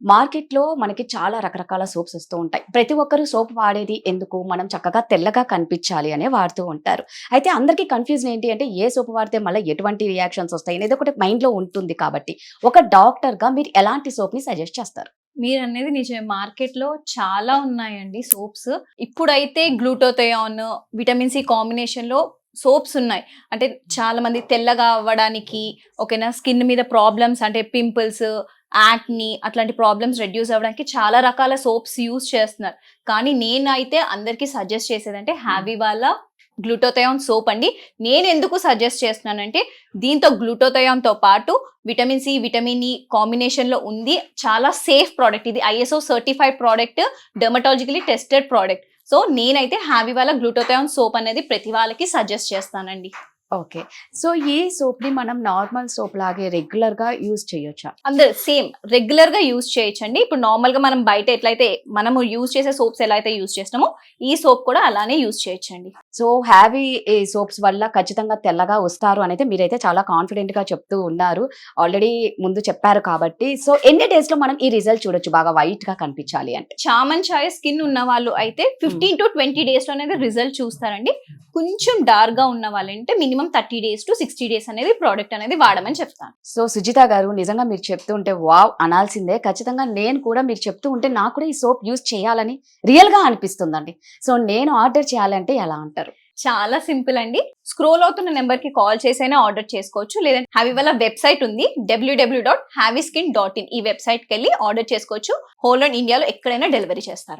మార్కెట్‌లో మనకి చాలా రకరకాల సోప్స్ వస్తూ ఉంటాయి. ప్రతి ఒక్కరు సోప్ వాడేది ఎందుకు? మనం చక్కగా తెల్లగా కనిపించాలి అనే వాడుతూ ఉంటారు. అయితే అందరికీ కన్‌ఫ్యూజన్ ఏంటి అంటే ఏ సోప్ వాడితే మళ్ళా ఎటువంటి రియాక్షన్స్ వస్తాయి అనేది ఒకటి మైండ్‌లో ఉంటుంది కాబట్టి, ఒక డాక్టర్‌గా మీరు ఎలాంటి సోప్‌ని సజెస్ట్ చేస్తారు? మీరనేది నిజమే. మార్కెట్‌లో చాలా ఉన్నాయండి సోప్స్. ఇప్పుడైతే గ్లూటోథయాన్, విటమిన్ సి కాంబినేషన్‌లో సోప్స్ ఉన్నాయి. అంటే చాలా మంది తెల్లగా అవ్వడానికి, ఓకేనా, స్కిన్ మీద ప్రాబ్లమ్స్ అంటే పింపుల్స్, యాక్ని అట్లాంటి ప్రాబ్లమ్స్ రెడ్యూస్ అవ్వడానికి చాలా రకాల సోప్స్ యూజ్ చేస్తున్నారు. కానీ నేనైతే అందరికీ సజెస్ట్ చేసేదంటే హ్యావీ వాళ్ళ గ్లూటోథయాన్ సోప్ అండి. నేనెందుకు సజెస్ట్ చేస్తున్నానంటే దీంతో గ్లూటోథయాన్‌తో పాటు విటమిన్ సి, విటమిన్ ఇ కాంబినేషన్‌లో ఉంది. చాలా సేఫ్ ప్రొడక్ట్ ఇది. ISO certified product, dermatologically tested product. So నేనైతే హ్యావీ వాళ్ళ గ్లూటోథయాన్ సోప్ అనేది ప్రతి వాళ్ళకి సజెస్ట్ చేస్తానండి. ఓకే. సో ఈ సోప్‌ని మనం నార్మల్ సోప్ లాగే రెగ్యులర్‌గా యూజ్ చేయొచ్చా? అందరూ సేమ్ రెగ్యులర్‌గా యూజ్ చేయొచ్చండి. ఇప్పుడు నార్మల్‌గా మనం బయట ఎట్లయితే మనము యూజ్ చేసే సోప్స్ ఎలా అయితే యూజ్ చేస్తామో, ఈ సోప్ కూడా అలానే యూజ్ చేయొచ్చండి. సో హ్యావీ ఈ సోప్స్ వల్ల ఖచ్చితంగా తెల్లగా వస్తారు అనైతే మీరైతే చాలా కాన్ఫిడెంట్‌గా చెప్తూ ఉన్నారు. ఆల్రెడీ ముందు చెప్పారు కాబట్టి. సో ఎన్ని డేస్‌లో మనం ఈ రిజల్ట్ చూడొచ్చు బాగా వైట్‌గా కనిపించాలి అంటే? చామన్ చాయ్ స్కిన్ ఉన్న వాళ్ళు అయితే 15-20 డేస్ అనేది రిజల్ట్ చూస్తారండి. కొంచెం డార్క్‌గా ఉన్న వాళ్ళంటే మినిమం 30 డేస్ టు 60 డేస్ అనేది ప్రోడక్ట్ అనేది వాడమని చెప్తాను. సో సుజిత గారు నిజంగా మీరు చెప్తూ ఉంటే వావ్ అనాల్సిందే. ఖచ్చితంగా నేను కూడా మీరు చెప్తూ ఉంటే నాకు కూడా ఈ సోప్ యూజ్ చేయాలని రియల్‌గా అనిపిస్తుందండి. సో నేను ఆర్డర్ చేయాలంటే ఎలా అంటారు? చాలా సింపుల్ అండి. స్క్రోల్ అవుతున్న నెంబర్ కి కాల్ చేసైనా ఆర్డర్ చేసుకోవచ్చు. లేదంటే హ్యావీ వాళ్ళ వెబ్సైట్ ఉంది www.havyskin.in. ఈ వెబ్సైట్ కి వెళ్ళి ఆర్డర్ చేసుకోవచ్చు. హోల్ అండ్ ఇండియాలో ఎక్కడైనా డెలివరీ చేస్తారు.